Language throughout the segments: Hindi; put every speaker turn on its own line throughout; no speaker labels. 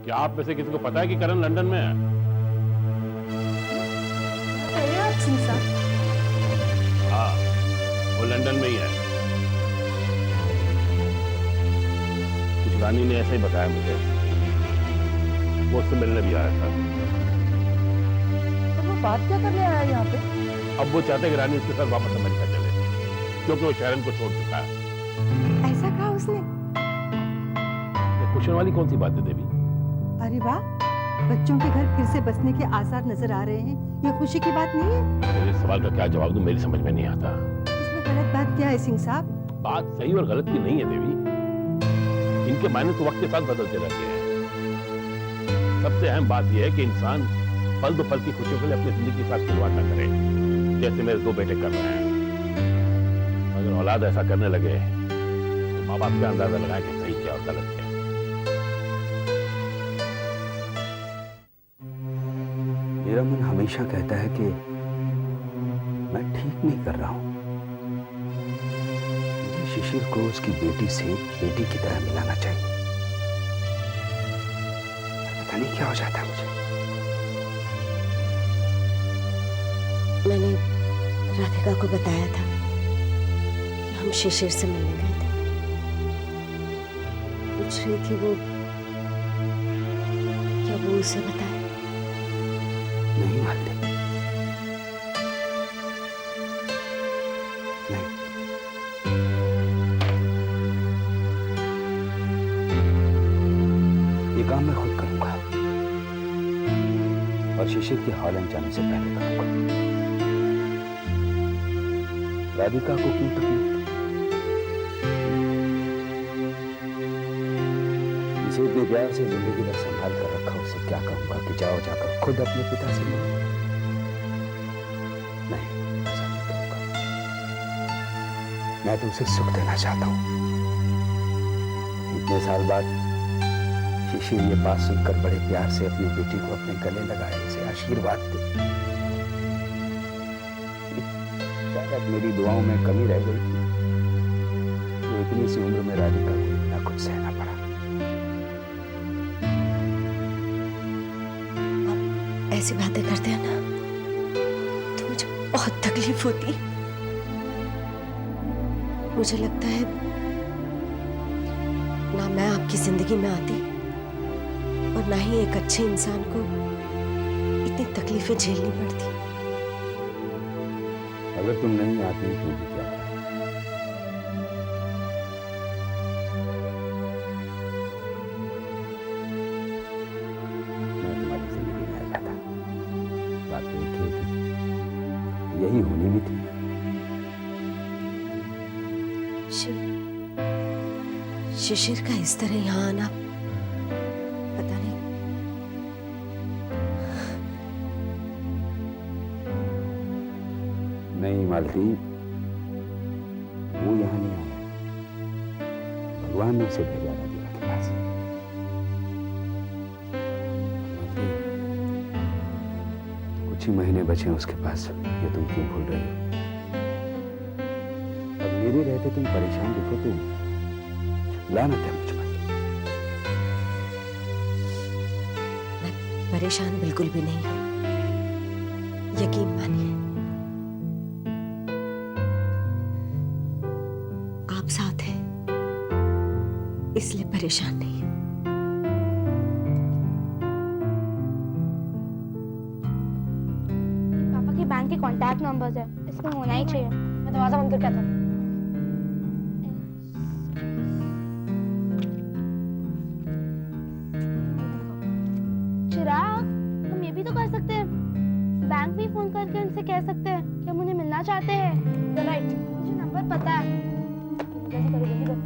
क्या आप में से किसी को पता है कि करण लंदन में है?
सिंह साहब,
हाँ, वो लंदन में ही है। कुछ रानी ने ऐसे ही बताया मुझे। वो उससे मिलने भी आया था।
तो वो बात क्या करने आया यहाँ पे?
अब वो चाहते कि रानी उसके साथ वापस अमेरिका चले, क्योंकि वो शहरन को छोड़ चुका है।
ऐसा कहा उसने?
ये पूछने वाली कौन सी बात है देवी?
अरे वाह, बच्चों के घर फिर से बसने के आसार नजर आ रहे हैं। ये खुशी की बात नहीं है?
मेरे सवाल का क्या जवाब दूं, मेरी समझ में नहीं आता।
इसमें गलत बात क्या है सिंह साहब?
बात सही और गलत की नहीं है देवी। इनके मायने तो वक्त के साथ बदलते रहते हैं। सबसे अहम बात यह है कि इंसान पल दो पल की खुशियों के लिए अपनी जिंदगी के साथ खिलवाड़ न करे, जैसे मेरे दो बेटे कर रहे हैं। अगर औलाद ऐसा करने लगे तो माँ बाप का अंदाजा लगाए कि सही क्या और गलत क्या।
मेरा मन हमेशा कहता है कि मैं ठीक नहीं कर रहा हूं। मुझे शिशिर को उसकी बेटी से बेटी की तरह मिलाना चाहिए। पता नहीं क्या हो जाता है मुझे।
मैंने राधिका को बताया था कि हम शिशिर से मिलने गए थे। पूछ रही थी वो, क्या वो उसे बताया?
नहीं मानते। नहीं। ये काम मैं खुद करूंगा और शिशिर के हॉलैंड जाने से पहले करूंगा। राधिका को क्यों तकलीफ दी? इसे इतने प्यार से जिंदगी भर संभाल कर रखा, उसे क्या कहूंगा कि जाओ जाकर खुद अपने पिता से मिलो? नहीं, ऐसा नहीं करूंगा। मैं तो उसे सुख देना चाहता हूं। इतने साल बाद शिशिर ये बात सुनकर बड़े प्यार से अपनी बेटी को अपने गले लगाए, उसे आशीर्वाद दे। शायद मेरी दुआओं में कमी रह गई थी, तो इतनी सी उम्र में राधिका को इतना कुछ सहना पड़ा।
आप ऐसी बातें करते हैं ना तो मुझे बहुत तकलीफ होती। मुझे लगता है ना मैं आपकी जिंदगी में आती और ना ही एक अच्छे इंसान को इतनी तकलीफें झेलनी पड़ती।
अगर तुम नहीं आती तो भी क्या? मैं तुम्हारी जिंदगी में आ जाता। बात तो एक ही थी, यही होनी भी थी।
शिशिर का इस तरह यहाँ आना पता नहीं।
नहीं मालती, वो यहाँ नहीं आया। भगवान ने उसे भेजा राधिका के पास। मालती, कुछ ही महीने बचे हैं उसके पास, ये तुम क्यों भूल रही हो? अब मेरे रहते तुम परेशान दिखो तो लानत है मुझ पर।
मैं परेशान बिल्कुल भी नहीं हूं, यकीन मानिए। आप साथ हैं इसलिए परेशान नहीं है।
पापा के बैंक के कॉन्टैक्ट नंबर्स है, इसमें होना ही चाहिए। मैं दरवाजा बंद करके आता हूँ। चिराग, हम ये भी तो कर सकते हैं, बैंक में फोन करके उनसे कह सकते हैं कि हम उन्हें मिलना चाहते हैं। राइट, मुझे नंबर पता है। जल्दी करो, जल्दी करो।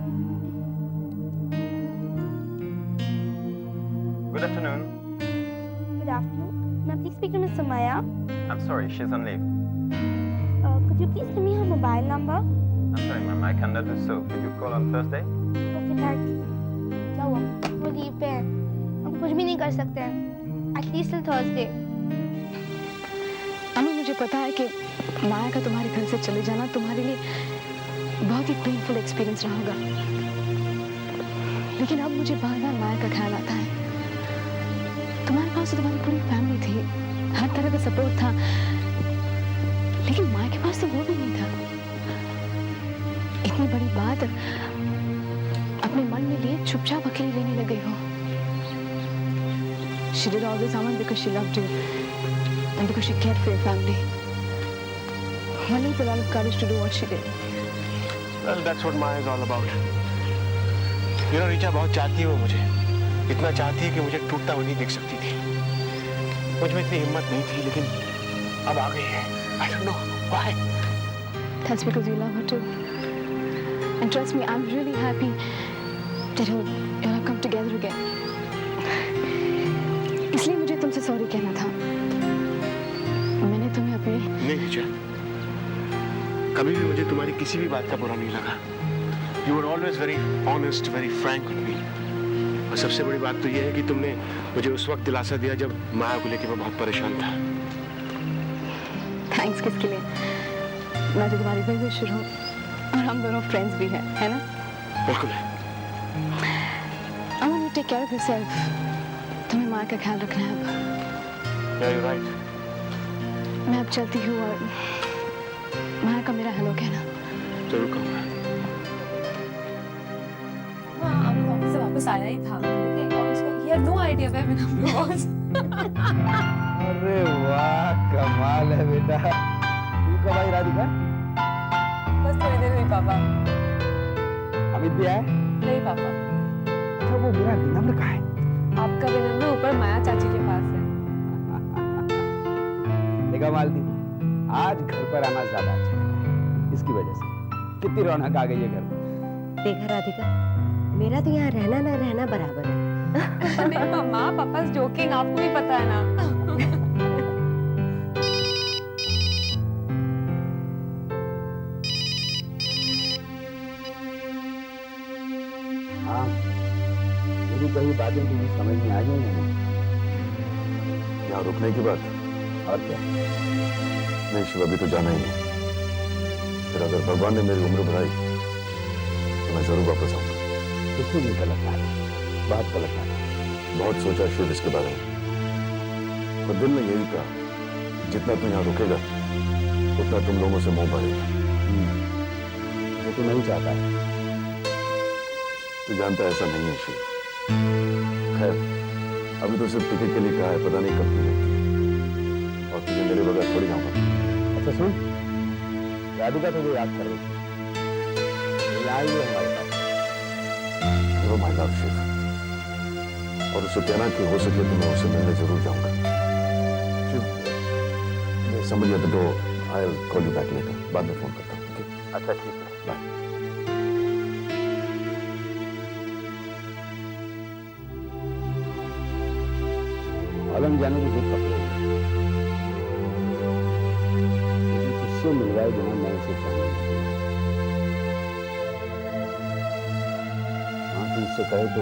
Good afternoon.
Good afternoon. May I please speak to Miss Sumaya?
I'm sorry, she's on leave.
Could you please give me her mobile number?
I'm sorry, ma'am, I cannot do so. Could you call on Thursday?
Okay, thanks. क्या हुआ? वो लीव पे है, हम कुछ भी नहीं कर सकते हैं। At least till Thursday.
अनु, मुझे पता है कि माया का तुम्हारे घर से चले जाना तुम्हारे लिए बहुत ही पेनफुल एक्सपीरियंस रहा होगा, लेकिन अब मुझे बार बार माया का ख्याल आता है। तुम्हारे पास तो तुम्हारी पूरी फैमिली थी, हर तरह का सपोर्ट था, लेकिन माँ के पास तो वो भी नहीं था। इतनी बड़ी बात अपने मन में लिए चुपचाप अकेले लेने लग गई हो। She did all this Aman because she loved you and because she cared for your family. One needs a lot of courage to do what she did.
Well, that's what Maya is all about. You know, Richa बहुत चाहती है वो मुझे, इतना चाहती है कि मुझे टूटता हुआ नहीं देख सकती थी। मुझ में इतनी हिम्मत नहीं थी, लेकिन अब आ गई है। I don't know why.
That's because you love her too. And trust me, I'm really happy that you'll have come together again. इसलिए मुझे तुमसे सॉरी कहना था। मैंने तुम्हें अपने
नहीं रीचा, कभी भी मुझे तुम्हारी किसी भी बात का बुरा नहीं लगा। You were always very honest, very frank with me. और सबसे बड़ी बात तो ये है कि तुमने मुझे उस वक्त दिलासा दिया जब माया को लेकर मैं बहुत परेशान था।
थैंक्स किसके लिए? मैं तो तुम्हारी वेल विशर हूँ और हम दोनों फ्रेंड्स भी हैं, है ना?
बिल्कुल है।
I want you to take care of yourself. तुम्हें माँ का ख्याल रखना है अब।
Yeah, you're right.
मैं अब चलती हूँ और माँ का मेरा हेलो कहना।
जरूर कहूँगा।
हाँ, अभी ऑफिस से वापस आया ही था। और उसको he had no idea where my number was.
अरे वाह, कमाल है बेटा। तू कब आई राधिका?
बस थोड़ी देर हुई पापा।
अमित भी आया?
नहीं पापा,
अच्छा, वो मेरा विनम्र कहाँ है?
आपका विनम्र ऊपर माया चाची के पास है।
देखा मालती, आज घर पर आना ज्यादा अच्छा है। इसकी वजह से कितनी रौनक आ गई है घर में।
देखा राधिका, मेरा तो यहाँ रहना ना रहना बराबर है।
नहीं मम्मा, पापा जोकिंग, आपको भी पता है ना।
हाँ, मेरी कही बातें तुम्हें समझ में आ गई हैं।
यहाँ रुकने की बात
और क्या?
नहीं शिव, अभी तो जाना ही है। फिर अगर भगवान ने मेरी उम्र बढ़ाई तो मैं जरूर वापस आऊंगा।
बिल्कुल नहीं गलत बात है, बहुत गलत बात है।
बहुत सोचा शिव इसके बारे में, पर दिल में यही कहा जितना तू यहाँ रुकेगा उतना तुम लोगों से मोह बढ़ेगा।
वो तो नहीं चाहता है।
तू जानता है ऐसा नहीं है शिव। खैर, अभी तो सिर्फ टिकट के लिए कहा है, पता नहीं कब तू मिलती। और तुझे मेरे बगैर थोड़ी जाऊंगा।
अच्छा सुन, राधिका तुझे याद कर रही थी, आई है हमारे पास।
वो माय लव शिव, और उसे कहना कि हो सके तो मैं उसे मिलने जरूर जाऊंगा। Shiv, somebody at the door. I'll call you back later. बाद में फोन करता हूँ। Okay?
अच्छा ठीक है,
बाय।
हॉलैंड जाने की जिद पकड़ी है, लेकिन उससे मिलवाए बिना मैं उसे जाने नहीं दूंगा। हाँ, तुमसे कहे तो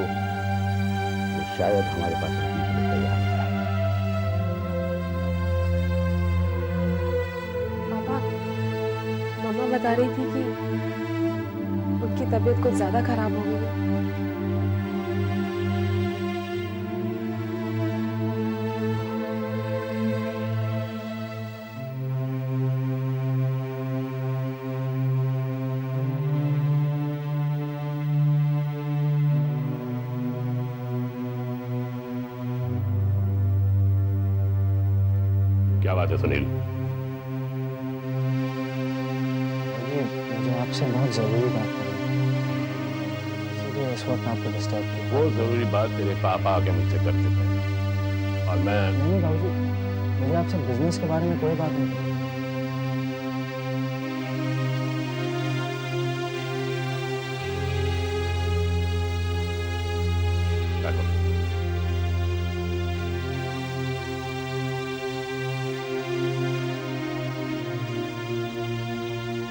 वो शायद हमारे पास रखने के लिए तैयार है।
पापा, मम्मा बता रही थी कि उनकी तबीयत कुछ ज्यादा खराब हो गई है।
क्या बात है सुनील?
मुझे आपसे बहुत जरूरी बात करनी है, इसलिए इस वक्त आपको डिस्टर्ब किया।
वो जरूरी बात तेरे पापा आके मुझसे कर चुके हैं और मैं
नहीं बाबूजी, मुझे आपसे बिजनेस के बारे में कोई बात नहीं करनी।
बैठो।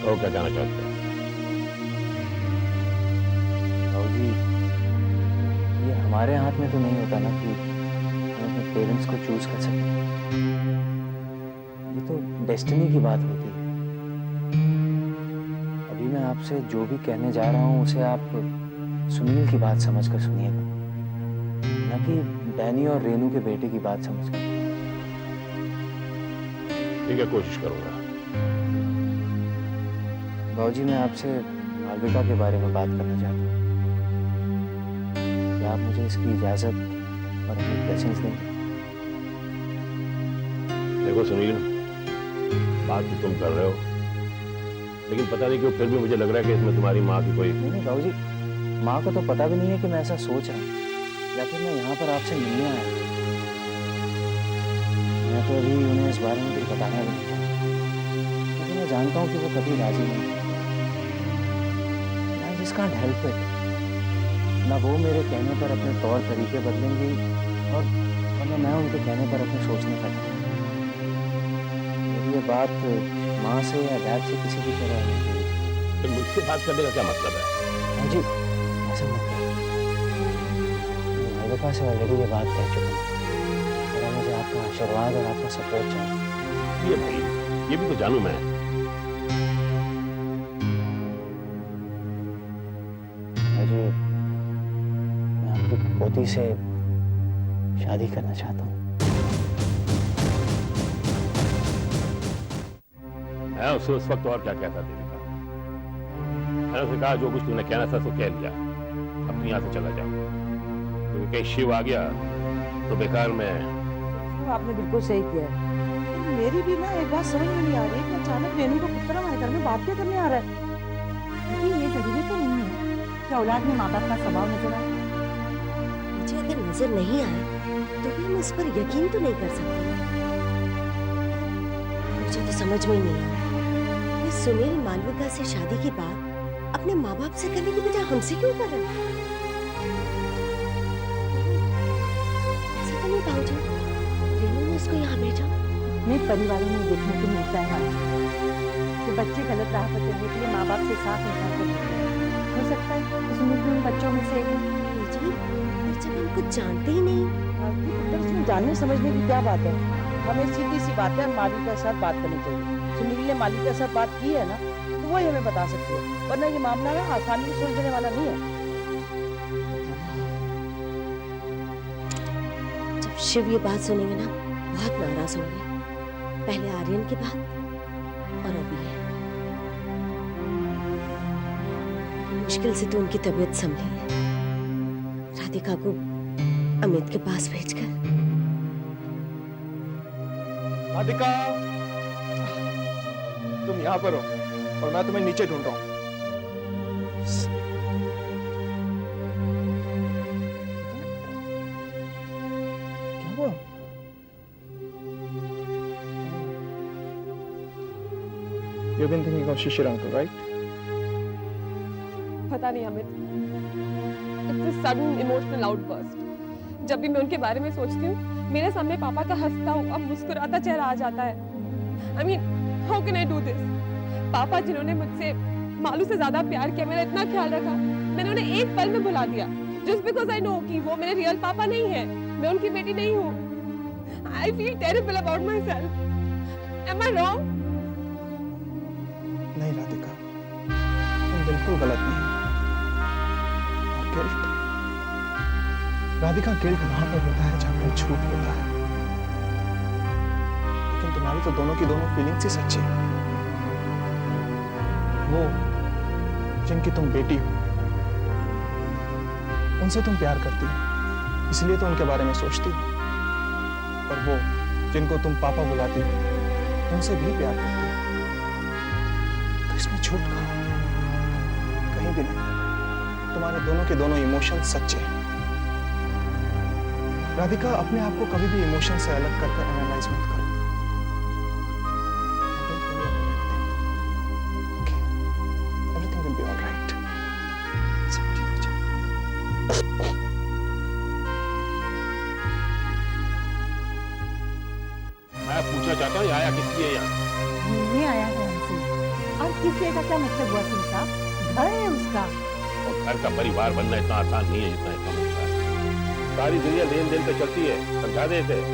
तो क्या कहना चाहते हो?
बाबूजी, ये हमारे हाथ में तो नहीं होता ना कि हम अपने पेरेंट्स को चूज कर सकें। ये तो डेस्टिनी की बात होती है। अभी मैं आपसे जो भी कहने जा रहा हूँ उसे आप सुनील की बात समझकर सुनिएगा, ना कि डैनी और रेनू के बेटे की बात समझ गया।
ठीक है, कोशिश करूंगा।
बाबूजी, मैं आपसे मालविका के बारे में बात करना चाहता हूँ। क्या आप मुझे इसकी इजाजत और अपनी ब्लेसिंग्स देंगे?
देखो सुनील, बात तो तुम कर रहे हो, लेकिन पता नहीं क्यों फिर भी मुझे लग रहा है कि इसमें तुम्हारी माँ की कोई...
नहीं बाबूजी, माँ को तो पता भी नहीं है कि मैं ऐसा सोच रहा हूँ, या फिर मैं यहाँ पर आपसे मिलने आया हूँ। मैं तो अभी उन्हें इस बारे में कुछ बताना भी नहीं चाहता, क्योंकि मैं जानता हूँ कि वो कभी राजी नहीं है। I just can't help it। ना वो मेरे कहने पर अपने तौर तरीके बदलेंगी और ना मैं उनके कहने पर अपने सोचने का। ये बात माँ से या डैड से किसी भी तरह नहीं हुई।
फिर मुझसे बात करने का क्या मतलब है?
हाँ जी, ऐसा मत करो। मालविका से ऑलरेडी ये बात कह चुका हूँ। मेरा मुझे आपका आशीर्वाद और आपका सपोर्ट चाहिए।
ये भाई, ये भी तो जानूं मैं।
मुझे मैं आपकी पोती से शादी करना चाहता हूँ।
मैं उससे उस वक्त और क्या कहता देविका? मैंने उसे कहा जो कुछ तूने कहना था तो कह लिया, अब यहाँ से चला जा, क्योंकि कहीं शिव आ गया तो बेकार में...
आपने बिल्कुल सही किया है। मेरी भी ना एक बात समझ में नहीं आ रही कि अचानक रेनू को पुत्र हमारे घर में बात क्या करने आ रहा है। लेकिन ये जरूरी तो नहीं है कि औलाद में माँ बाप का स्वभाव नजर आए।
मुझे अगर नजर नहीं आए तो भी हम इस पर यकीन तो नहीं कर सकते। मुझे तो समझ में ही नहीं आ रहा ये सुनील मालविका से शादी की बात अपने माँ बाप से करने की बजाय हमसे क्यों कर रहे हैं? ऐसा तो नहीं बाबूजी, रेनू ने उसको यहाँ भेजा।
अपने परिवारों में देखने को मिलता है कि बच्चे गलत राह पर चलने के लिए माँ बाप से साफ इनकार कर देते हैं। हो सकता है कि सुनील भी उन बच्चों में से एक हो।
जी, पर जब हम कुछ जानते ही नहीं।
इसमें जानने समझने की क्या बात है? हमें सीधी सी बात है, मालिका के साथ बात करनी चाहिए। सुनील ने मालिका के साथ बात की है ना, तो वही हमें बता सकती है, वरना ये मामला ना आसानी से सुलझने वाला नहीं है।
जब शिव ये बात सुनेंगे ना, बहुत नाराज होंगे। पहले आर्यन की बात और अभी ये। मुश्किल से तो उनकी तबीयत संभली है। राधिका को अमित के पास भेजकर।
राधिका, तुम यहाँ पर हो और मैं तुम्हें नीचे ढूंढ रहा हूँ। क्या हुआ? You've been thinking of Shishir uncle, right?
पता नहीं Amit, it's a sudden emotional outburst. जब भी मैं उनके बारे में सोचती हूँ, मेरे सामने पापा का हंसता हुआ मुस्कुराता चेहरा आ जाता है। I mean, how can I do this? पापा जिन्होंने मुझसे मालू से ज्यादा प्यार किया, मेरा इतना ख्याल रखा, मैंने उन्हें एक पल में भुला दिया। Just because I know कि वो मेरे रियल पापा नहीं है, मैं उनकी बेटी नहीं हूँ। I feel terrible about myself. Am I wrong?
नहीं राधिका, तुम बिल्कुल गलत नहीं। और गिल्ट, राधिका, गिल्ट वहां पर होता है जहां पर झूठ होता है। लेकिन तुम्हारी तो दोनों की दोनों फीलिंग्स ही सच्ची है। वो जिनकी तुम बेटी हो, उनसे तुम प्यार करती हो, इसलिए तो उनके बारे में सोचती हो। और वो जिनको तुम पापा बुलाती हो, उनसे भी प्यार करती हो। तो इसमें झूठ कहाँ? कहीं भी नहीं। तुम्हारे दोनों के दोनों इमोशन सच्चे हैं। राधिका, अपने आप को कभी भी इमोशन से अलग कर एनालाइज मत करो। Everything will be all right. सब ठीक हो जाएगा।
मैं पूछना चाहता हूँ, आया किस लिए यहाँ?
नहीं आया है हमसे। और किसी का क्या मतलब हुआ सिंह साहब? घर है उसका।
और घर का परिवार बनना इतना आसान नहीं है जितना इसका मतलब है। सारी दुनिया लेन देन पे चलती है, समझा देते हैं,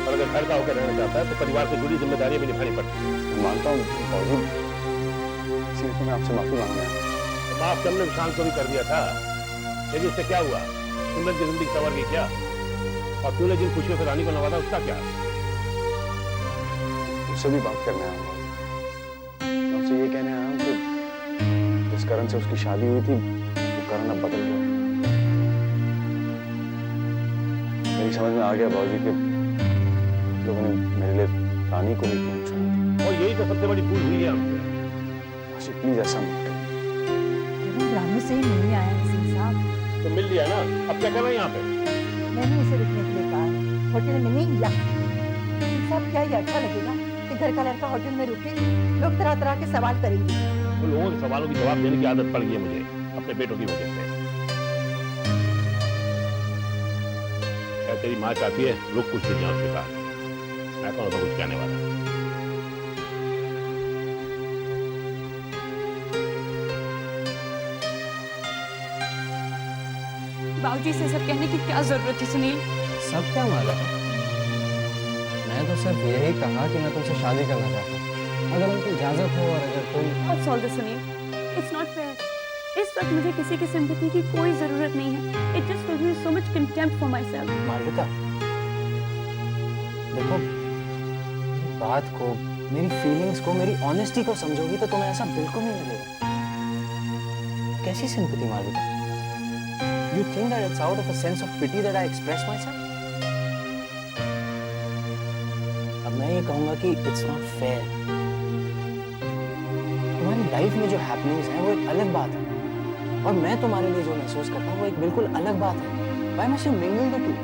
और अगर घर का होकर रहना चाहता है तो परिवार से जुड़ी जिम्मेदारियां भी निभानी पड़ती है।
मानता हूँ बाबूजी, इसलिए तो मैं आपसे माफी मांग रहा हूँ।
तो माफ तुमने विशाल को भी कर दिया था, लेकिन इससे क्या हुआ? सुंदर की जिंदगी संवर गई क्या? और तूने जिन खुशियों से रानी को नवाजा उसका क्या?
उससे भी बात करने आया हूँ। मैं उससे ये कहने आया हूँ कि जिस करण से उसकी शादी हुई थी वो करण अब बदल गया। मेरी समझ में आ गया बाबूजी के लोगों ने मेरे लिए रानी को भी क्यों चुना।
और यही तो सबसे बड़ी भूल हुई है हमसे।
बाबूजी प्लीज ऐसा मत करिए।
रानू से ही मिलने आया है सिंह साहब।
तो मिल लिया ना, अब क्या कर रहे हैं यहाँ पे?
मैंने इसे रुकने के लिए कहा है, होटल में नहीं या सिंह साहब क्या ये अच्छा लगेगा कि घर का लड़का होटल में रुके? लोग तरह तरह के सवाल करेंगे।
तो लोगों के सवालों की जवाब देने की आदत पड़ गई है मुझे अपने बेटों की वजह से। क्या तेरी माँ चाहती है लोग कुछ नहीं उसके साथ? मैं कौन सा कुछ कहने वाला?
बाबूजी से सब कहने की क्या जरूरत थी सुनील?
सब क्या माला है? मैं तो सिर्फ यही कहा कि मैं तुमसे शादी करना चाहता हूँ, अगर उनकी इजाजत हो और अगर तुम।
What's all this, Sunil? It's not fair. इस वक्त मुझे किसी की सिंपैथी की कोई जरूरत नहीं है. It just fills me with so much contempt for myself.
Malvika, देखो, मेरी बात को, मेरी फीलिंग्स को, मेरी ऑनेस्टी को समझोगी तो तुम्हें ऐसा बिल्कुल नहीं लगेगा. कैसी sympathy Malvika? You think that it's out of a sense of pity that I express myself? अब मैं ये कहूंगा कि it's not fair. तुम्हारी लाइफ में जो हैपनिंग्स हैं वो एक अलग बात है और मैं तुम्हारे लिए जो महसूस करता हूँ वो एक बिल्कुल अलग बात है. Why must you mingle the two?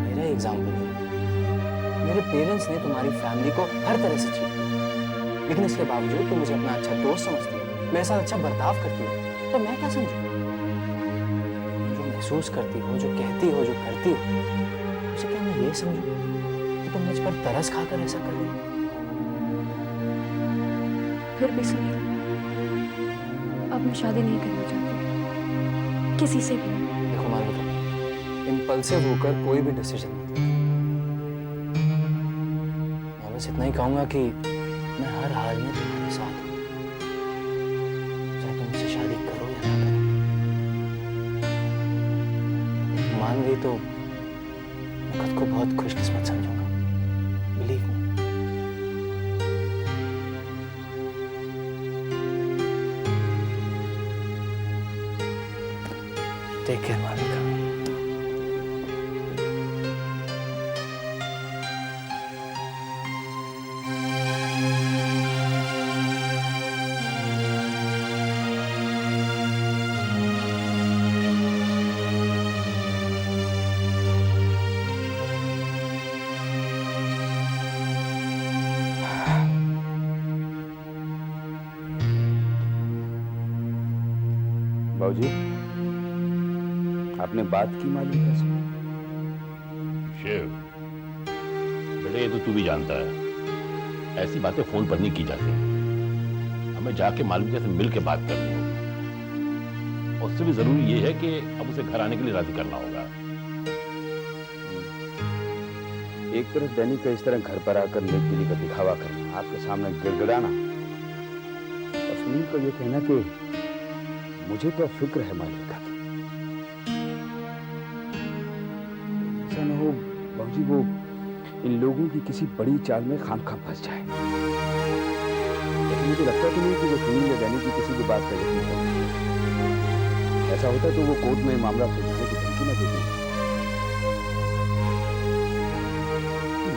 मेरा एग्जाम्पल है, मेरे पेरेंट्स ने तुम्हारी फैमिली को हर तरह से चीट किया, लेकिन इसके बावजूद तुम मुझे अपना अच्छा दोस्त समझती हो, मेरे साथ अच्छा बर्ताव करती हो, तो मैं क्या समझूं? जो महसूस करती हो, जो कहती हो, जो करती हो, उसे क्या मैं ये समझूं कि तुम मुझ पर तरस खाकर ऐसा कर रही हो?
फिर भी सुनील, अब मैं शादी नहीं करना चाहती किसी से भी.
देखो मालविका, इम्पल्सिव होकर कोई भी डिसीजन मत लो. मैं बस इतना ही कहूंगा कि मैं हर हाल में तुम्हारे साथ हूं, चाहे तुम मुझसे शादी करो या ना करो. मान गई तो मैं खुद को बहुत खुशकिस्मत समझूंगा. Believe me. Take care Malvika.
बाबूजी, आपने बात की मालिका से?
शिव, बेटे ये तो तू भी जानता है, ऐसी बातें फोन पर नहीं की जाती. हमें जाके मालविका से मिल के बात करनी होगी. उससे भी जरूरी ये है कि अब उसे घर आने के लिए राजी करना होगा.
एक तरफ दैनी का इस तरह घर पर आकर नेकदिली का दिखावा करना, आपके सामने गिड़गिड़ाना, और सुनील को ये कहना कि मुझे तो फिक्र है मालिका की. ऐसा न हो बाबूजी वो इन लोगों की किसी बड़ी चाल में खामखा फंस जाए. लेकिन मुझे लगता तो नहीं कि वो सुनील या दैनी की किसी की बात कर रही है. ऐसा होता तो वो कोर्ट में मामला सुलझाने की धमकी न देती.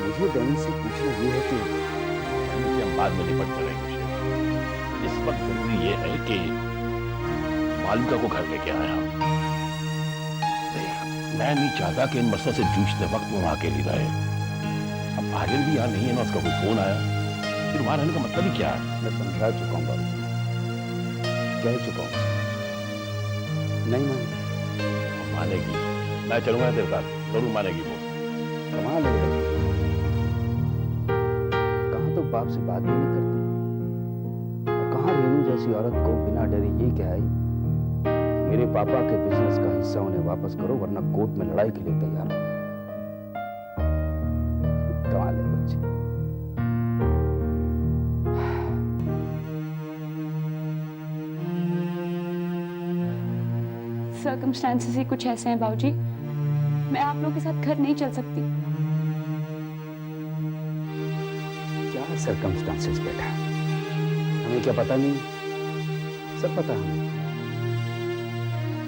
मुझे दैनी से पूछना ये है कि
हम बाद में निपट करेंगे. इस वक्त जरूरी ये है कि मालविका को घर लेके आया. मैं नहीं चाहता कि इन मसलों से जूझते वक्त वो वहां अकेली रहे. अब आगे भी यहाँ नहीं है ना, उसका कोई फोन आया, फिर वहां रहने का मतलब ही क्या है?
मैं समझा चुका हूँ बाबू, कह चुका हूँ. नहीं मानेगी.
मानेगी. मैं चलूंगा तेरे साथ, जरूर मानेगी वो.
कमाल है. कहाँ तो बाप से बात भी नहीं करती, और कहाँ रेनू जैसी औरत को बिना डरे ये क्या है मेरे पापा के बिजनेस का हिस्सा उन्हें वापस करो वरना कोर्ट में लड़ाई के लिए तैयार हो. कमाल है बच्चे.
सर सर्कमस्टांसेस ही कुछ ऐसे हैं बाबूजी, मैं आप लोगों के साथ घर नहीं चल सकती।
क्या सर्कमस्टांसेस बेटा, हमें क्या पता नहीं? सब पता हमें,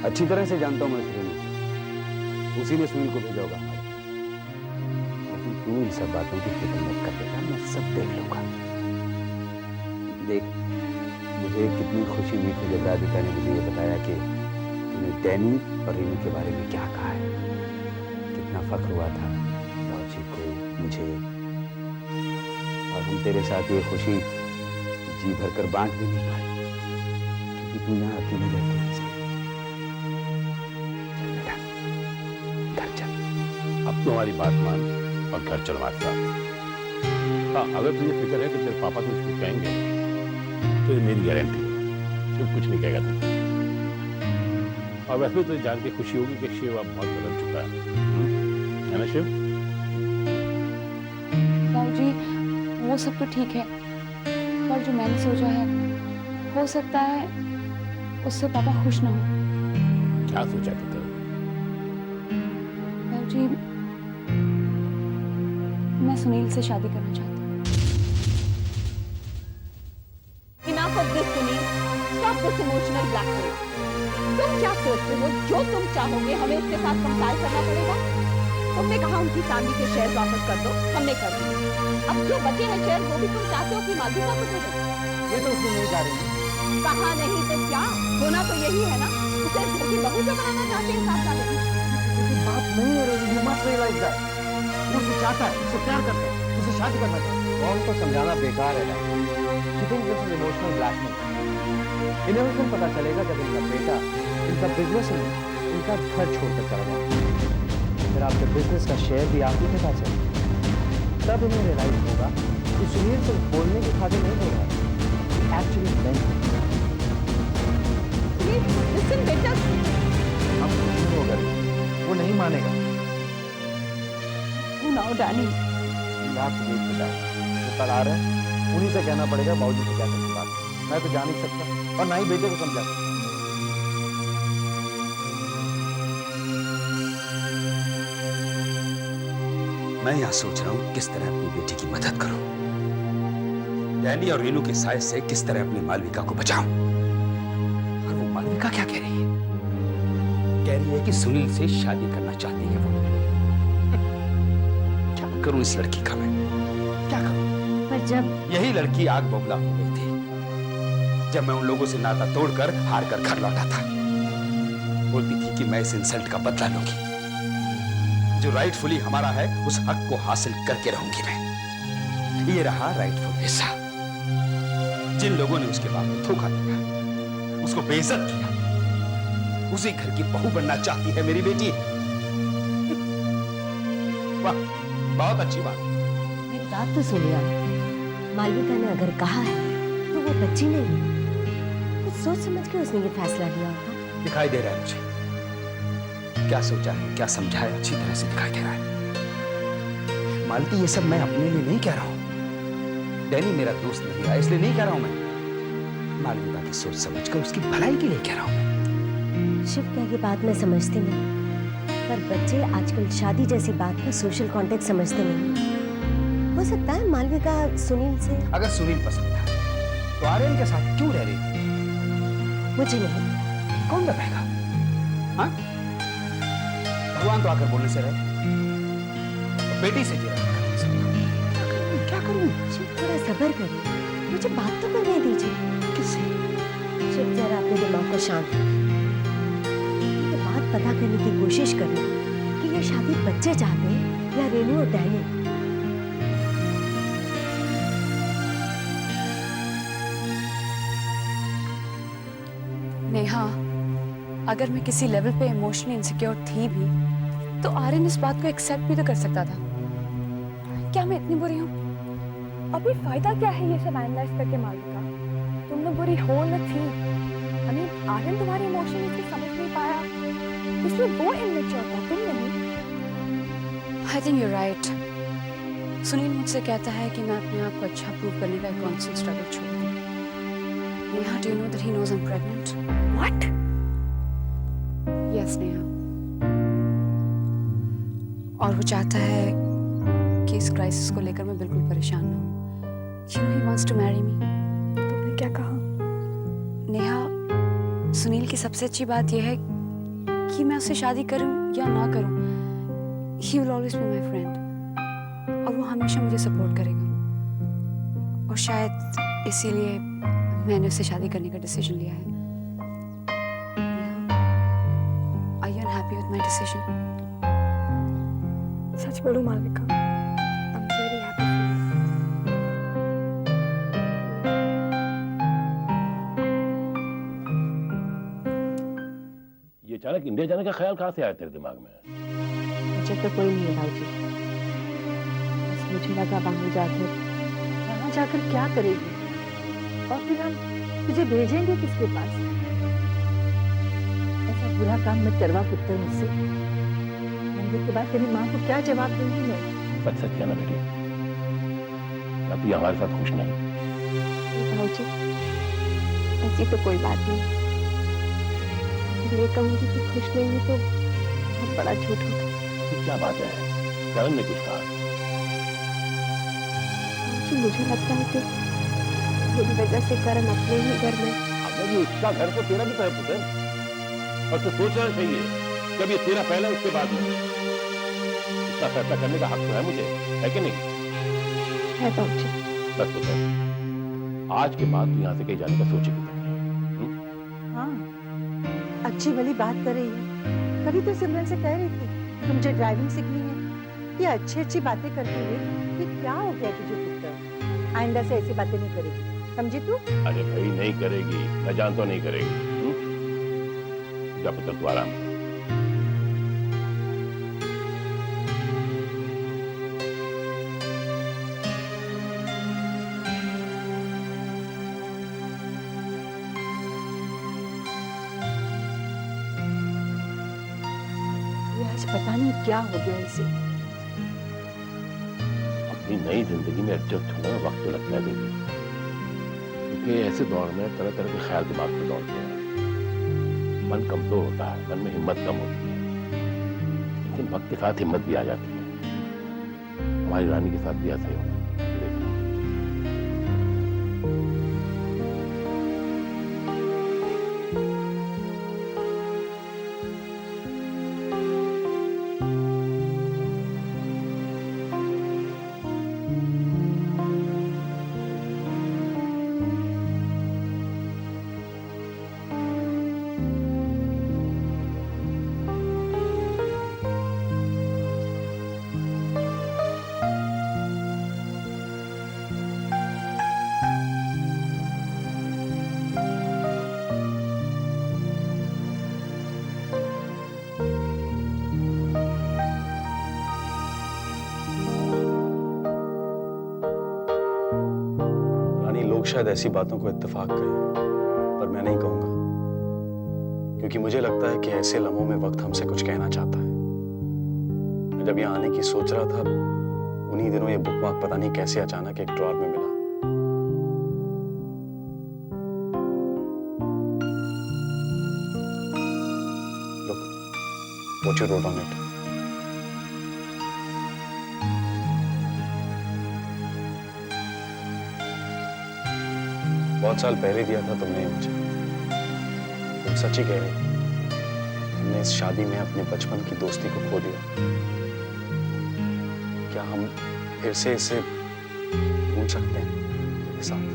अच्छी तरह से जानता हूं मैं सुनील, उसी ने सुनील को भेजा होगा हमारे। लेकिन तू इन सब बातों की फिक्र मत कर बेटा, मैं सब देख लूंगा। देख, मुझे कितनी खुशी हुई थी जब राधिका ने मुझे ये बताया कि तूने डैनी और रीनू के बारे में क्या कहा है। कितना फख्र हुआ था बाबूजी को, मुझे, और हम तेरे साथ ये खुशी जी भर कर बांट भी नहीं पाए क्योंकि तू यहाँ अकेली रहती है। चल बेटा, घर चल।
अब तो हमारी बात मान और घर चल हमारे साथ। हाँ, अगर तुझे फिक्र है कि तेरे पापा तुझे कुछ कहेंगे तो ये मेरी गारंटी है, शिव कुछ नहीं कहेगा तुझे। और वैसे तो जान के खुशी होगी कि शिव अब बहुत बदल चुका है ना शिव?
बाबूजी वो सब तो ठीक है, पर जो मैंने सोचा है हो सकता है उससे पापा खुश ना हो।
क्या सोचा पुत्र?
बाबूजी मैं सुनील से शादी करना चाहती हूँ।
Enough of this, Sunil. Stop this emotional blackmail। तुम क्या सोचते हो? जो तुम चाहोगे हमें उसके साथ कंपेयर करना पड़ेगा? तुमने कहा उनकी चांदी के शेयर वापस कर दो, हमने कर दिए। अब जो बचे हैं शेयर वो भी तुम चाहते हो कि मालविका को दे दो?
ये तो उसने नहीं कहा रही।
कहा नहीं तो क्या? होना तो यही है ना, उसे घर की बहू जो बनाना चाहते हैं साथ साथ।
लेकिन बात नहीं है रही, you must realize that। वो उसे चाहता है, उसे प्यार करता है, उसे शादी करना चाहता है। और उनको समझाना बेकार है ना। She thinks this is emotional blackmail। इन्हें उस दिन पता चलेगा जब इनका बेटा, इनका बिजनेस में इनका घर छोड़कर चला जाएगा। फिर आपके बिजनेस का शेयर भी आप ही के पास है। तब इन्हें रियलाइज होगा कि सुनील सिर्फ बोलने की खातिर नहीं बोल रहा है, एक्चुअली नहीं।
Listen better।
अब कुछ नहीं होगा, वो नहीं मानेगा।
Now, Danny।
आप तो देख बेटा, वो कल आ रहे हैं, उन्हीं से कहना पड़ेगा बाबूजी से क्या करनी बात। मैं तो जा नहीं सकता और ना ही बेटे को समझा सकता।
मैं यहाँ सोच रहा हूँ किस तरह अपनी बेटी की मदद करूं, डैनी और रेनू के साय से किस तरह अपनी मालविका को बचाऊं। और वो मालविका क्या कह रही है? कह रही है कि सुनील से शादी करना चाहती है वो। क्या करूं इस लड़की का मैं, क्या करूं?
पर जब
यही लड़की आग बबूला हो गई थी जब मैं उन लोगों से नाता तोड़कर हार कर घर लौटा था। बोलती थी कि मैं इस इंसल्ट का बदला लूंगी, जो राइटफुली हमारा है उस हक को हासिल करके रहूंगी मैं। ये रहा राइटफुल हिस्सा। जिन लोगों ने उसके बाप को धोखा दिया, उसको बेइज्जत किया, उसी घर की बहू बनना चाहती है मेरी बेटी। वाह, बहुत अच्छी बात।
मेरी बात तो सुनिए, मालविका ने अगर कहा है तो वो बच्ची नहीं, कुछ सोच समझ के उसने ये फैसला लिया होगा।
दिखाई दे रहा है मुझे, क्या सोचा है, क्या समझा है, अच्छी तरह से दिखाई दे रहा है। मालती, ये सब मैं अपने लिए नहीं कह रहा हूं। डैनी मेरा दोस्त नहीं है, इसलिए नहीं कह रहा हूं मैं। मालविका की सोच समझ कर उसकी भलाई के लिए कह रहा हूं।
शिव क्या ये बात मैं समझती नहीं, पर बच्चे आजकल शादी जैसी बात को सोशल कॉन्टेक्स्ट समझते नहीं। हो सकता है मालविका सुनील से,
अगर सुनील पसंद था तो आर्यन के साथ क्यों रह रही थी?
मुझे नहीं,
कौन बताएगा? हाँ, भगवान तो आकर बोलने से रहे, तो बेटी से क्या करूं?
शिव थोड़ा सब्र करिए, मुझे बात तो करने दीजिए।
किससे?
शिव जरा अपने दिमाग को शांत रखिए, ये बात पता करने की कोशिश करिए कि ये शादी बच्चे चाहते हैं या रेनू और डैनी।
नेहा, अगर मैं किसी लेवल पे इमोशनली इनसिक्योर थी भी तो आर्यन इस बात को एक्सेप्ट भी तो कर सकता था। क्या मैं इतनी बुरी हूँ?
अभी फायदा क्या है ये सब एनालाइज करके मालविका? तुम लोग बुरी हो न थी। I mean, आर्यन तुम्हारी इमोशंस को समझ नहीं पाया, इसलिए वो इमेच्योर था, तुम नहीं।
I think you right. Sunil मुझसे कहता है कि मैं अपने आप को अच्छा प्रूव करने का कॉन्स्टेंट स्ट्रगल छोड़ दूं। Neha, do you know that he knows I am pregnant?
What?
Yes Neha, और वो चाहता है कि इस क्राइसिस को लेकर मैं बिल्कुल परेशान ना हूँ। You know he wants to marry me.
तुमने क्या कहा?
नेहा, सुनील की सबसे अच्छी बात यह है कि मैं उससे शादी करूं या ना करूं, he will always be my friend. और वो हमेशा मुझे सपोर्ट करेगा। और शायद इसीलिए मैंने उससे शादी करने का डिसीजन लिया है। Are you unhappy with my decision?
सच बोलूं Malvika, I'm very happy for you.
ये अचानक इंडिया जाने का ख्याल कहाँ से आया तेरे दिमाग में?
मुझे तो कोई नहीं है भाजी, बस मुझे लगा वहां जाकर क्या करेगी, और फिर हम तुझे भेजेंगे किसके पास? ऐसा बुरा काम मत करवा पुत्र मुझसे। मंदिर के बाद तेरी माँ को क्या जवाब दूंगी मैं?
सच सच कहना बेटी, या तू हमारे साथ खुश नहीं?
भाजी, ऐसी तो कोई बात नहीं। मैं कहूँगी कि खुश नहीं हूँ तो बहुत बड़ा झूठ होगा।
क्या बात है, करण ने कुछ कहा?
जी, मुझे लगता है कि मेरी वजह से करण अपने ही घर में।
अगर ये उसका घर तो तेरा भी तो है पुत्र, और तो सोचना चाहिए जब ये तेरा पहला उसके बाद में। इसका फैसला करने का हक तो है मुझे, है कि नहीं?
है बाबूजी।
बस पुत्र, आज के बाद तू यहाँ से कहीं जाने का सोचेगी?
हाँ, अच्छी भली बात कर रही है। कभी तो सिमरन से कह रही थी कि मुझे ड्राइविंग सीखनी है। ये अच्छी अच्छी बातें करती हुए ये क्या हो गया तुझे पुत्र? आइंदा से ऐसी बातें नहीं करेगी, समझी तू?
अरे भाई नहीं करेगी, मैं जानता हूं नहीं करेगी। जा पुत्र तू आराम कर।
ये आज पता नहीं क्या हो गया इसे।
अपनी नई जिंदगी में एडजस्ट होना वक्त तो लगता है बेटी, क्योंकि ऐसे दौर में तरह तरह के ख्याल दिमाग में दौड़ते हैं। मन कमजोर होता है, मन में हिम्मत कम होती है, लेकिन वक्त के साथ हिम्मत भी आ जाती है। हमारी रानी के साथ भी ऐसा ही होगा।
लोग शायद ऐसी बातों को इत्तेफाक कहें, पर मैं नहीं कहूंगा, क्योंकि मुझे लगता है कि ऐसे लम्हों में वक्त हमसे कुछ कहना चाहता है। मैं जब यहाँ आने की सोच रहा था, उन्हीं दिनों ये बुकमार्क पता नहीं कैसे अचानक एक ड्रॉर में मिला। Look, what you wrote on it. बहुत साल पहले दिया था तुमने ये मुझे। तुम सच ही कह रही थी, तुमने इस शादी में अपने बचपन की दोस्ती को खो दिया। क्या हम फिर से इसे भूल सकते हैं मेरे साथ?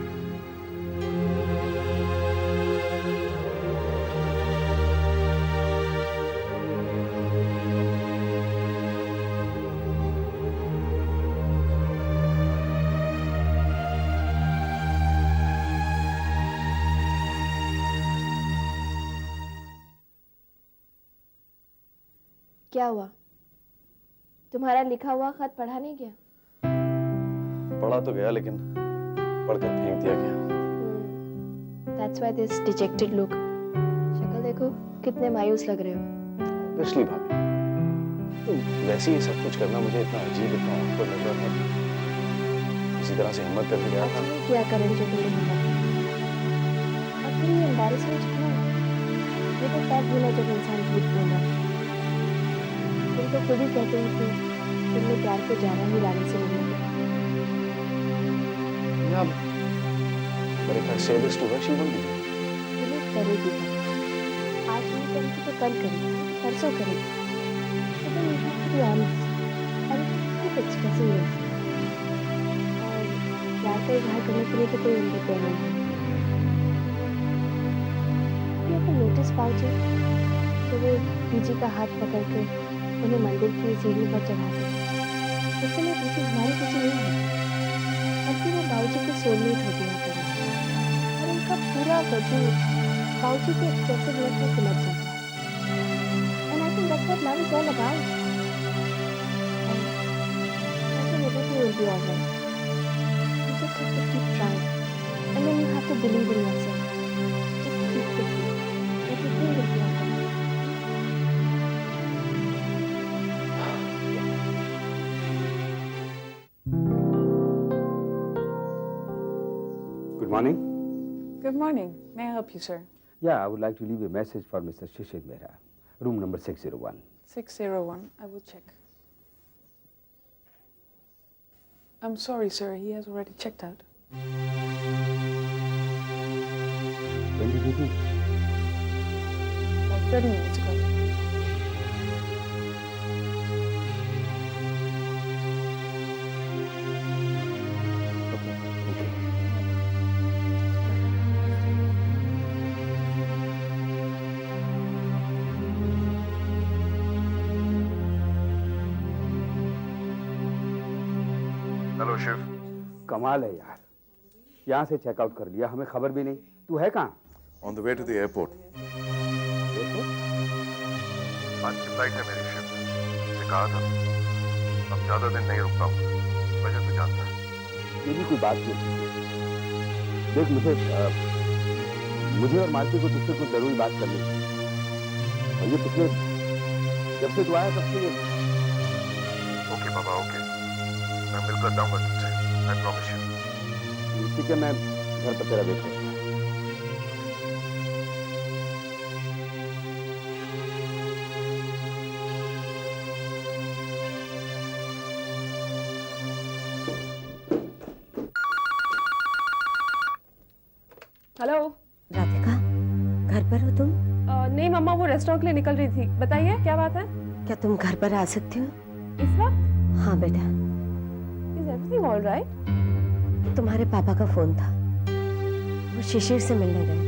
क्या हुआ? तुम्हारा लिखा हुआ खत पढ़ा नहीं गया?
पढ़ा तो गया, लेकिन पढ़कर फेंक दिया गया।
That's why this dejected look. शक्ल देखो, कितने मायूस लग रहे हो।
पिछली भाभी, तो वैसे ही सब कुछ करना मुझे इतना अजीब, इतना awkward लग रहा था। इसी तरह से हिम्मत करके गया था।
क्या करें जो तुमने हिम्मत? और फिर ये embarrassment क्यों? ये तो तब होला जब इंसान झूठ बोला। तुम तो खुद ही कहते हो कि तुमने प्यार को जाना ही लाने से नहीं किया।
Yeah, but if I say this to her, she won't believe.
तुम्हें करेगी बात। आज नहीं करेगी तो कल करेगी, परसों करेगी। तो तुम you have to be honest and keep expressing yourself। और प्यार का इजहार करने के लिए तो कोई उम्र तय नहीं है। ये तो नोटिस पाओगे तो वो पीजी का हाथ पकड़ के उन्हें मंदिर की सीढ़ी पर चढ़ाते उस समय पीछे हमारे पीछे नहीं है, बल्कि वो बाबूजी के सोलमेट हो गया करें और उनका पूरा वजूद बाबूजी के एक्सप्रेसिवनेस में सिमट जाता है। And I think that's what love is all about. And I think everything will be all right. You just have to keep trying, and then you have to believe in yourself. Just keep the faith. Everything will be all right.
Good morning.
Good morning. May I help you, sir?
Yeah, I would like to leave a message for Mr. Shishir Mehra, room number 601.
601. I will check. I'm sorry, sir. He has already checked out.
When did he leave?
About 30 minutes ago.
Okay, thank you.
Hello Shiv.
कमाल है यार, यहाँ से चेकआउट कर लिया, हमें खबर भी नहीं। तू है कहाँ?
On the way to the airport.
देखो,
आज की फ्लाइट है मेरी शिव। मुझे कहा था अब ज्यादा दिन नहीं रुक पाऊंगा। वजह तो जानता है।
ये भी कोई बात नहीं। देख मुझे और मालती को तुझसे कुछ जरूरी बात करनी है। और ये पिछले जब से तू आया तब से
ओके बाबा, ओके। मैं मिलकर जाऊंगा तुझसे। I promise you.
ठीक है, मैं घर पर तेरा वेट करता हूँ।
हेलो।
राधिका, घर पर हो तुम?
नहीं मम्मा, वो रेस्टोरेंट के लिए निकल रही थी। बताइए क्या बात है?
क्या तुम घर पर आ सकती हो
इस वक्त?
हाँ बेटा।
Is everything all right?
तुम्हारे पापा का फोन था, वो शिशिर से मिलने गए।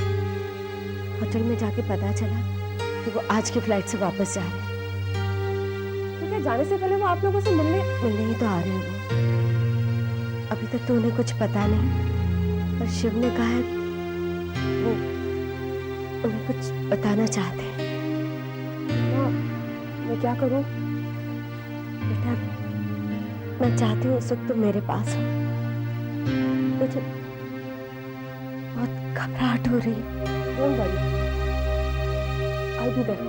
होटल में जाके पता चला कि वो आज की फ्लाइट से वापस जा रहे हैं।
तो क्या जाने से पहले वो आप लोगों से मिलने
ही तो आ रहे हैं वो। अभी तक तो उन्हें कुछ पता नहीं, पर शिव ने कहा है वो उन्हें कुछ बताना चाहते हैं।
मैं क्या करूं?
बेटा, मैं चाहती हूँ उस वक्त तुम मेरे पास हो। मुझे बहुत घबराहट हो रही है।
Don't worry. I'll be there.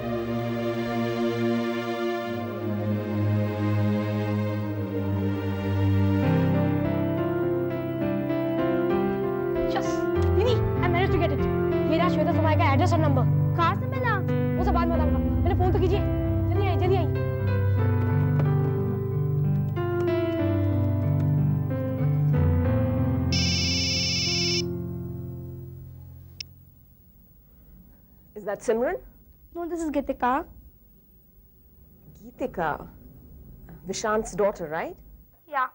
दीदी, I managed to get it. ये रहा श्वेता सुमाई का एड्रेस और नंबर। कहाँ से मिला? वो सब बाद में बताऊंगा। पहले फोन तो कीजिए। जल्दी आई, जल्दी आई।
Is that Simran?
No, this is Gitika.
Geetika, Vishant's daughter, right?
Yeah.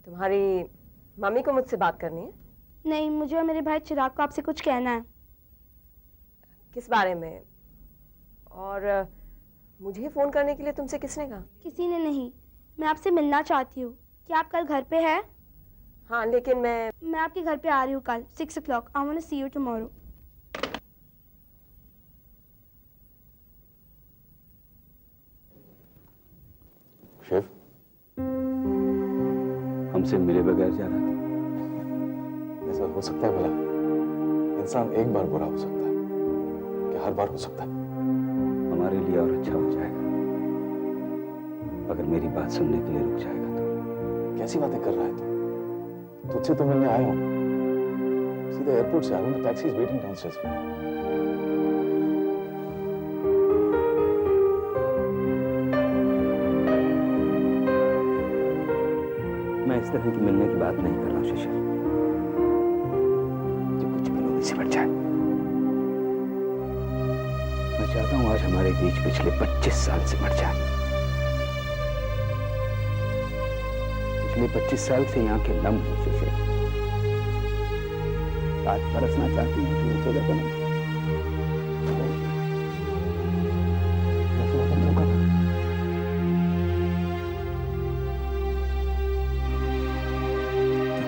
तुम्हारी मम्मी को मुझसे बात करनी है।
नहीं, मुझे और मेरे भाई चिराग को आपसे कुछ कहना है।
किस बारे में? और मुझे फोन करने के लिए तुमसे किसने कहा?
किसी ने नहीं। मैं आपसे मिलना चाहती हूँ। क्या आप कल घर पे हैं?
हाँ, लेकिन मैं
आपके घर पे आ रही हूँ कल 6 o'clock. I want to see you tomorrow.
Shiv, हमसे मिले बगैर जा रहा था।
ऐसा हो सकता है भला? इंसान एक बार बुरा हो सकता है, क्या हर बार हो सकता है?
हमारे लिए और अच्छा हो जाएगा अगर मेरी बात सुनने के लिए रुक जाएगा तो।
कैसी बातें कर रहा है तू? तुझसे तो मिलने आया हूं। सीधा एयरपोर्ट से आऊंगा, taxi is waiting downstairs for me.
मैं इस तरह की मिलने की बात नहीं कर रहा हूं शिशिर, जो कुछ मिलों में सिमट जाए। मैं चाहता हूं आज हमारे बीच पिछले 25 साल सिमट जाए। पिछले 25 साल से यहाँ के लम्ब हैं शिशिर। आज बरसना चाहती हूँ कि वो जगह बने।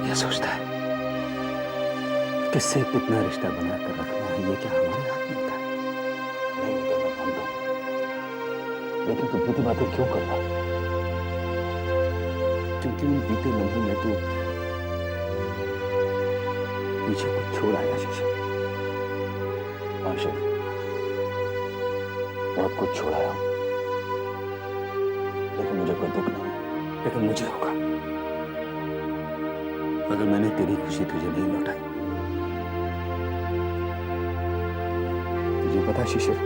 क्या सोचता है किससे कितना रिश्ता बनाकर रखना है, ये क्या हमारे हाथ में होता है?
नहीं होता, मैं मानता हूं, लेकिन तू बीती बातें क्यों कर रहा?
क्योंकि उन बीते लम्हों में तो पीछे को छोड़ आया शिशिर।
आशिक, बहुत कुछ छोड़ाया हूं, लेकिन मुझे कोई दुख नहीं है।
लेकिन मुझे होगा अगर मैंने तेरी खुशी तुझे नहीं लौटाई। तुझे पता शिशिर,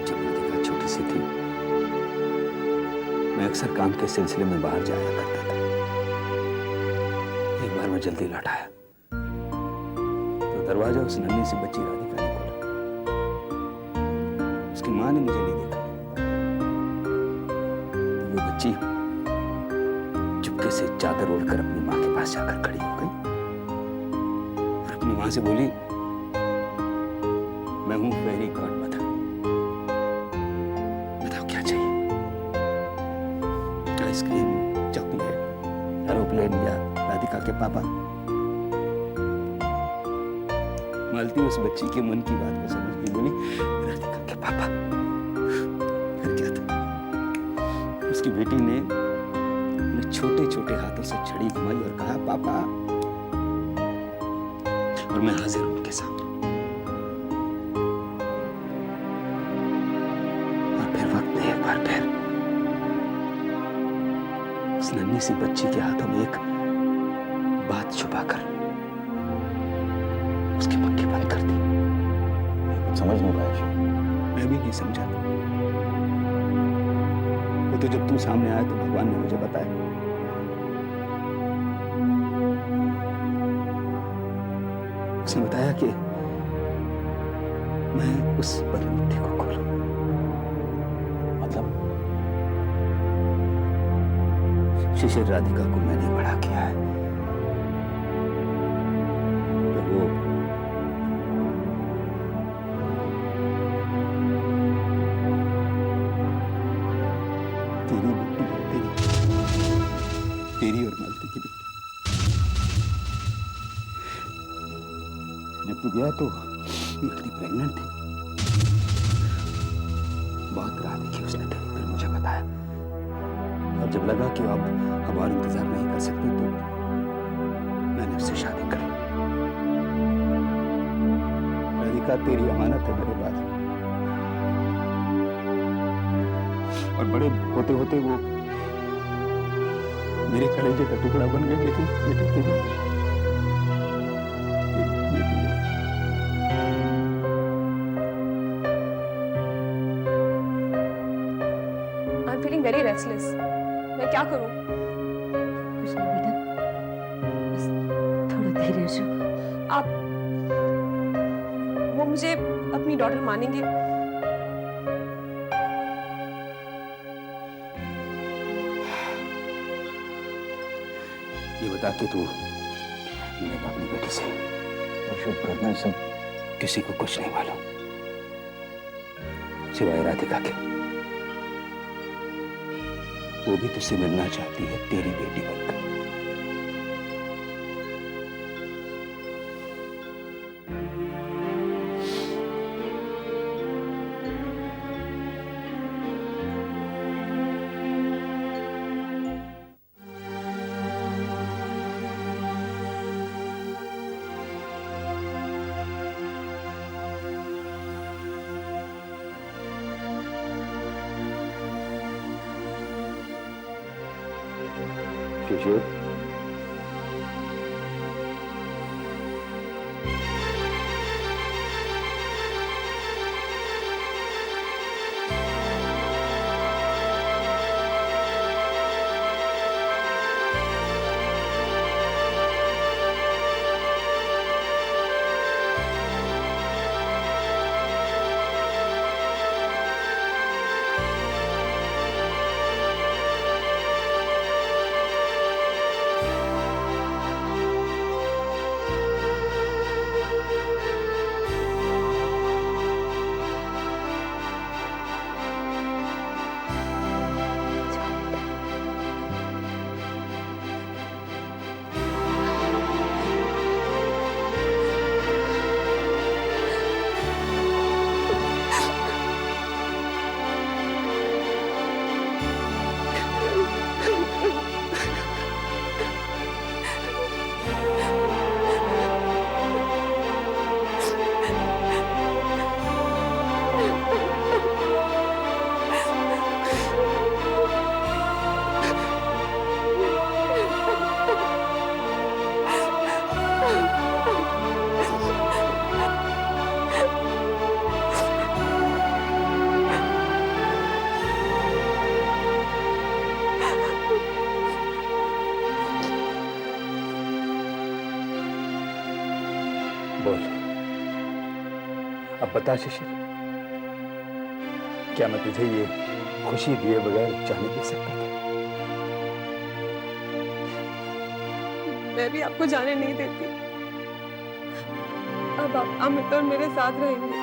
जब राधिका छोटी सी थी मैं अक्सर काम के सिलसिले में बाहर जाया करता था। एक बार मैं जल्दी लौट आया तो दरवाजा उस नन्ही सी बच्ची राधिका ने खोला। उसकी मां ने मुझे नहीं देखा तो वो बच्ची चुपके से चादर ओढ़कर अपनी मां के पास जाकर खड़ी हो गई और अपनी मां से बोली, मैं हूं फेरी गॉडमदर, बताओ क्या चाहिए? आइसक्रीम, चॉकलेट, एरोप्लेन या राधिका के पापा? मालती उस बच्ची के मन की बात को समझ गई, बोली राधिका के पापा। फिर क्या था, उसकी बेटी ने छोटे छोटे हाथों से छड़ी घुमाई और कहा पापा, और मैं हाजिर हूं उनके सामने। और फिर वक्त ने एक बार फिर उस नन्ही सी बच्ची के हाथों में एक बात छुपाकर उसकी मुट्ठी बंद कर दी।
कुछ समझ नहीं पाया शिव।
मैं भी नहीं समझा। वो तो जब तू सामने आया तो भगवान ने मुझे बताया। उसने बताया कि मैं उस बंद मुट्ठी को खोलूं।
मतलब
शिशिर, राधिका को मैंने बड़ा किया है, तो वो तेरी बेटी है, तेरी और मालती की बेटी। जब तू गया तो मालती प्रेग्नेंट थी। बहुत राह देखी उसने तेरी, फिर मुझे बताया। और जब लगा कि अब और इंतजार नहीं कर सकते तो मैंने उससे शादी कर ली। राधिका तेरी अमानत है मेरे पास, और बड़े होते होते वो मेरे कलेजे का टुकड़ा बन गए। लेकिन बेटी तेरी
I'm feeling very restless. मैं क्या करूं?
कुछ नहीं बेटा, बस थोड़ा धीरज रखो।
आप वो मुझे अपनी डॉटर मानेंगे?
ये बता के तू मिलेगा अपनी बेटी से?
और शुभ करना सब
किसी को कुछ नहीं मालूम सिवाय राधिका के। वो भी तुझसे मिलना चाहती है, तेरी बेटी बनकर। शिशिर, अब बता शिशिर, क्या मैं तुझे ये खुशी दिए बगैर जाने दे सकता था?
मैं भी आपको जाने नहीं देती। अब आप अमित और मेरे साथ रहेंगे।